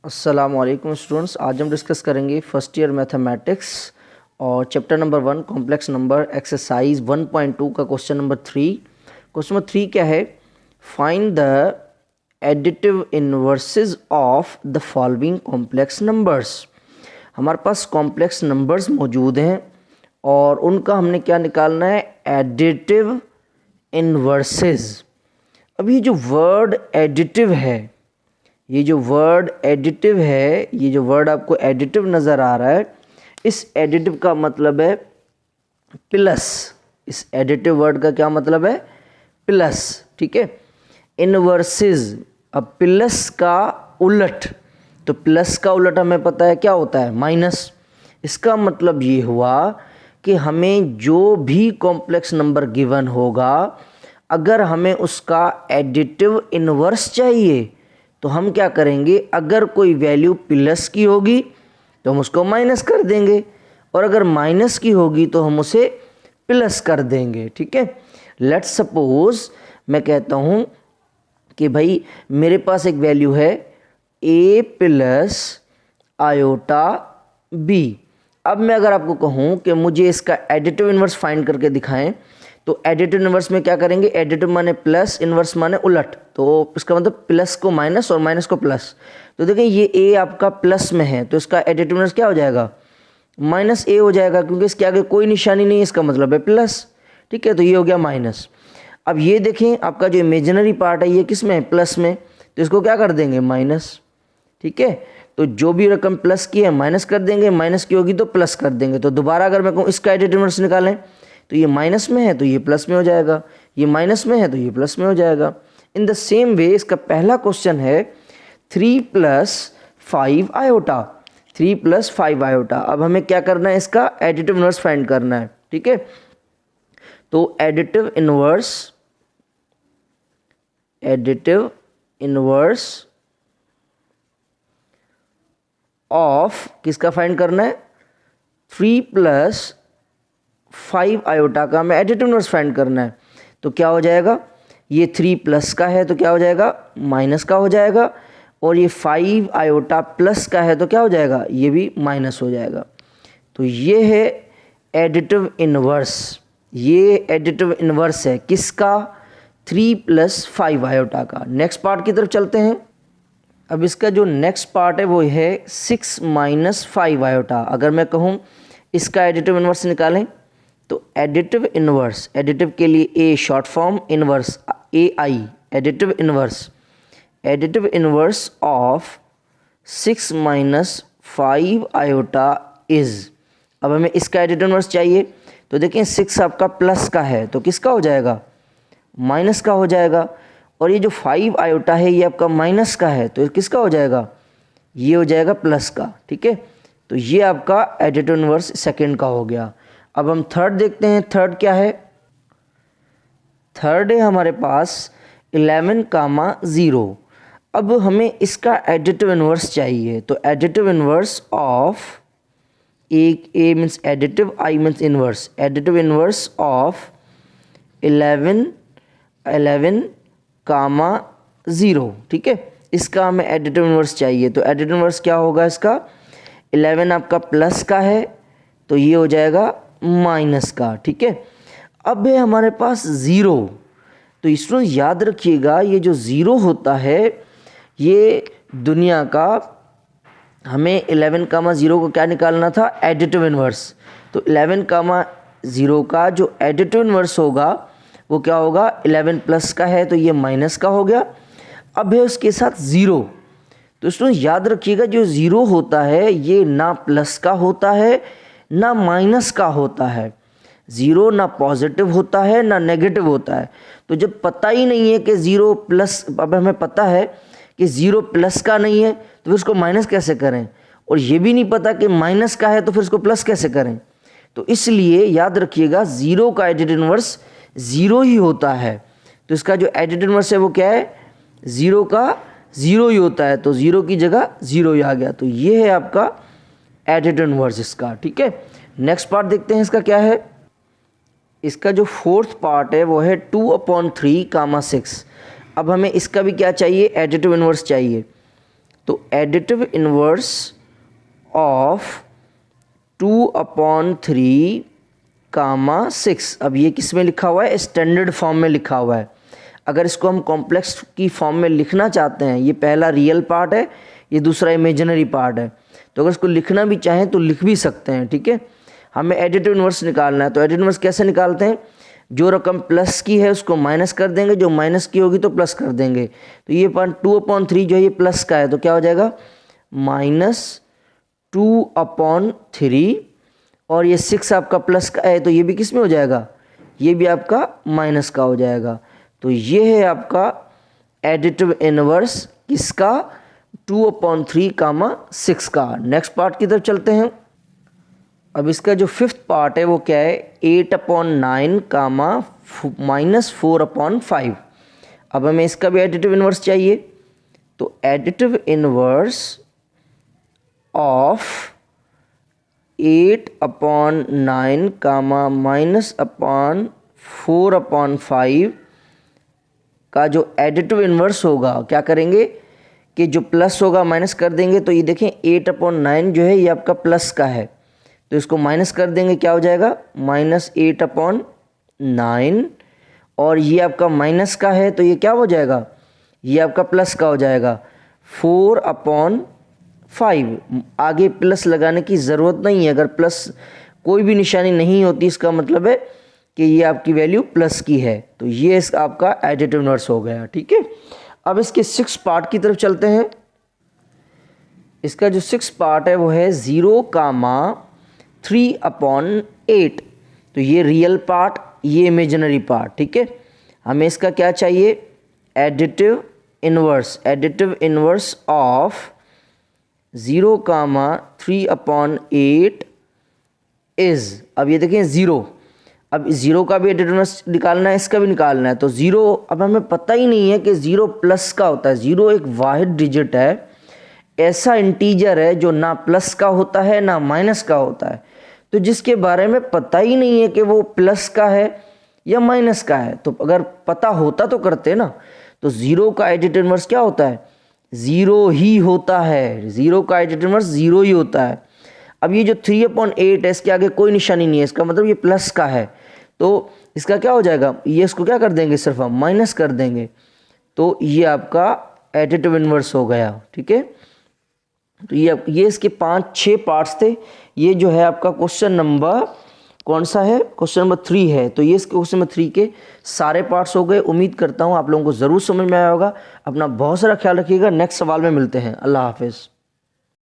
अस्सलामुअलैकुम स्टूडेंट्स, आज हम डिस्कस करेंगे फर्स्ट ईयर मैथमेटिक्स और chapter number 1 complex number exercise 1.2 का क्वेश्चन नंबर 3। क्वेश्चन नंबर 3 क्या है? Find the additive inverses of the following complex numbers. हमारे पास कॉम्प्लेक्स नंबर्स मौजूद हैं और उनका हमने क्या निकालना है? Additive inverses. अब ये जो वर्ड एडिटिव है, ये जो वर्ड आपको एडिटिव नज़र आ रहा है, इस एडिटिव का मतलब है प्लस। इस एडिटिव वर्ड का क्या मतलब है? प्लस। ठीक है। इनवर्सेस, अब प्लस का उलट, तो प्लस का उलट हमें पता है क्या होता है? माइनस। इसका मतलब ये हुआ कि हमें जो भी कॉम्प्लेक्स नंबर गिवन होगा, अगर हमें उसका एडिटिव इनवर्स चाहिए तो हम क्या करेंगे? अगर कोई वैल्यू प्लस की होगी तो हम उसको माइनस कर देंगे, और अगर माइनस की होगी तो हम उसे प्लस कर देंगे। ठीक है। लेट्स सपोज मैं कहता हूँ कि भाई मेरे पास एक वैल्यू है a प्लस आयोटा b। अब मैं अगर आपको कहूँ कि मुझे इसका एडिटिव इनवर्स फाइंड करके दिखाएं, तो एडिटिव इनवर्स में क्या करेंगे? एडिटिव माने प्लस, इनवर्स माने उलट, तो इसका मतलब प्लस को माइनस और माइनस को प्लस। तो देखिए ये a आपका प्लस में है, तो इसका एडिटिव इनवर्स क्या हो जाएगा? माइनस a हो जाएगा, क्योंकि इसके आगे कोई निशानी नहीं है, इसका मतलब है प्लस। ठीक है, तो ये हो गया माइनस। अब ये देखें आपका जो इमेजिनरी पार्ट है ये किस में है? प्लस में, तो इसको क्या कर देंगे? माइनस। ठीक है, तो जो भी रकम प्लस की है माइनस कर देंगे, माइनस की होगी तो प्लस कर देंगे। तो दोबारा अगर मैं कहूँ इसका एडिटिव इनवर्स निकालें, तो ये माइनस में है तो ये प्लस में हो जाएगा, ये माइनस में है तो ये प्लस में हो जाएगा। इन द सेम वे इसका पहला क्वेश्चन है 3 + 5 आयोटा। 3 + 5 आयोटा। अब हमें क्या करना है? इसका एडिटिव इनवर्स फाइंड करना है। ठीक है, तो एडिटिव इनवर्स ऑफ किसका फाइंड करना है? 3 + 5 आयोटा का हमें एडिटिव इनवर्स फाइंड करना है। तो क्या हो जाएगा? ये 3 प्लस का है तो क्या हो जाएगा? माइनस का हो जाएगा, और ये 5 आयोटा प्लस का है तो क्या हो जाएगा? ये भी माइनस हो जाएगा। तो ये है एडिटिव इनवर्स। ये एडिटिव इनवर्स है किसका? 3 + 5 आयोटा का। नेक्स्ट पार्ट की तरफ चलते हैं। अब इसका जो नेक्स्ट पार्ट है वो है 6 - 5 आयोटा। अगर मैं कहूँ इसका एडिटिव इनवर्स निकालें, तो एडिटिव इनवर्स, एडिटिव के लिए ए short form, inverse AI, additive inverse of 6 - 5 iota is. अब हमें इसका एडिटिव इनवर्स चाहिए, तो देखें 6 आपका प्लस का है तो किसका हो जाएगा? माइनस का हो जाएगा, और ये जो 5 आयोटा है ये आपका माइनस का है तो किसका हो जाएगा? ये हो जाएगा प्लस का। ठीक है, तो ये आपका एडिटिव इनवर्स सेकंड का हो गया। अब हम थर्ड देखते हैं। थर्ड क्या है? थर्ड है हमारे पास 11, 0। अब हमें इसका एडिटिव इनवर्स चाहिए, तो additive inverse of A means additive, I means inverse, additive inverse of 11, 0। ठीक है, इसका हमें एडिटिव इनवर्स चाहिए, तो एडिटिव इनवर्स क्या होगा इसका? 11 आपका प्लस का है तो ये हो जाएगा माइनस का। ठीक है, अब है हमारे पास 0। तो इसमें याद रखिएगा ये जो 0 होता है ये दुनिया का, हमें 11, 0 को क्या निकालना था? Additive inverse. तो 11, 0 का जो एडिटिव इनवर्स होगा वो क्या होगा? 11 प्लस का है तो ये माइनस का हो गया। अब है उसके साथ 0। तो इसमें याद रखिएगा जो 0 होता है ये ना प्लस का होता है ना माइनस का होता है। 0 ना पॉजिटिव होता है ना नेगेटिव होता है। तो जब पता ही नहीं है कि 0 प्लस, अब हमें पता है कि 0 प्लस का नहीं है तो फिर उसको माइनस कैसे करें, और ये भी नहीं पता कि माइनस का है तो फिर उसको प्लस कैसे करें। तो इसलिए याद रखिएगा 0 का एडिटिव इनवर्स 0 ही होता है। तो इसका जो एडिटिव इनवर्स है वो क्या है? 0 का 0 ही होता है, तो 0 की जगह 0 ही आ गया। तो ये है आपका एडिटिव इनवर्स इसका। ठीक है, नेक्स्ट पार्ट देखते हैं इसका क्या है। इसका जो फोर्थ पार्ट है वो है 2/3, 6। अब हमें इसका भी क्या चाहिए? एडिटिव इनवर्स चाहिए। तो एडिटिव इनवर्स ऑफ 2/3 कामा 6। अब ये किस में लिखा हुआ है? स्टैंडर्ड फॉर्म में लिखा हुआ है। अगर इसको हम कॉम्प्लेक्स की फॉर्म में लिखना चाहते हैं, ये पहला रियल पार्ट है, ये दूसरा इमेजिनरी पार्ट है, तो अगर इसको लिखना भी चाहें तो लिख भी सकते हैं। ठीक है, हमें एडिटिव इनवर्स निकालना है। तो एडिटिव इनवर्स कैसे निकालते हैं? जो रकम प्लस की है उसको माइनस कर देंगे, जो माइनस की होगी तो प्लस कर देंगे। तो ये 2/3 जो है ये प्लस का है, तो क्या हो जाएगा? -2/3। और ये 6 आपका प्लस का है, तो ये भी किस में हो जाएगा? ये भी आपका माइनस का हो जाएगा। तो ये है आपका एडिटिव इनवर्स किसका? 2/3 कामा 6 का। नेक्स्ट पार्ट की तरफ चलते हैं। अब इसका जो फिफ्थ पार्ट है वो क्या है? 8/9 कामा -4/5। अब हमें इसका भी एडिटिव इनवर्स चाहिए। तो एडिटिव इनवर्स ऑफ 8/9 कामा -4/5 का जो एडिटिव इनवर्स होगा, क्या करेंगे कि जो प्लस होगा माइनस कर देंगे। तो ये देखें 8/9 जो है ये आपका प्लस का है, तो इसको माइनस कर देंगे, क्या हो जाएगा? -8/9। और ये आपका माइनस का है, तो ये क्या हो जाएगा? ये आपका प्लस का हो जाएगा 4/5। आगे प्लस लगाने की ज़रूरत नहीं है। अगर प्लस कोई भी निशानी नहीं होती, इसका मतलब है कि ये आपकी वैल्यू प्लस की है। तो ये इसका आपका एडिटिव इनवर्स हो गया। ठीक है, अब इसके 6 पार्ट की तरफ चलते हैं। इसका जो 6 पार्ट है वो है 0,3/8। तो ये रियल पार्ट, ये इमेजिनरी पार्ट। ठीक है, हमें इसका क्या चाहिए? Additive inverse. Additive inverse of 0,3/8 is, अब ये देखें 0। अब 0 का भी एडिटिव इनवर्स निकालना है, इसका भी निकालना है। तो 0, अब हमें पता ही नहीं है कि 0 प्लस का होता है। 0 एक वाहिद डिजिट है, ऐसा इंटीजर है जो ना प्लस का होता है ना माइनस का होता है। तो जिसके बारे में पता ही नहीं है कि वो प्लस का है या माइनस का है, तो अगर पता होता तो करते ना। तो 0 का एडिटिव इनवर्स क्या होता है? 0 ही होता है। 0 का एडिटिव इनवर्स 0 ही होता है। अब ये जो 3/8 है, इसके आगे कोई निशानी नहीं है, इसका मतलब ये प्लस का है। तो इसका क्या हो जाएगा? ये इसको क्या कर देंगे? सिर्फ हम माइनस कर देंगे। तो ये आपका एडिटिव इनवर्स हो गया। ठीक है, तो ये इसके 5-6 पार्ट्स थे। ये जो है आपका क्वेश्चन नंबर कौन सा है? क्वेश्चन नंबर 3 है। तो ये इसके क्वेश्चन नंबर 3 के सारे पार्ट्स हो गए। उम्मीद करता हूँ आप लोगों को ज़रूर समझ में आया होगा। अपना बहुत सारा ख्याल रखिएगा। नेक्स्ट सवाल में मिलते हैं। अल्लाह हाफिज़।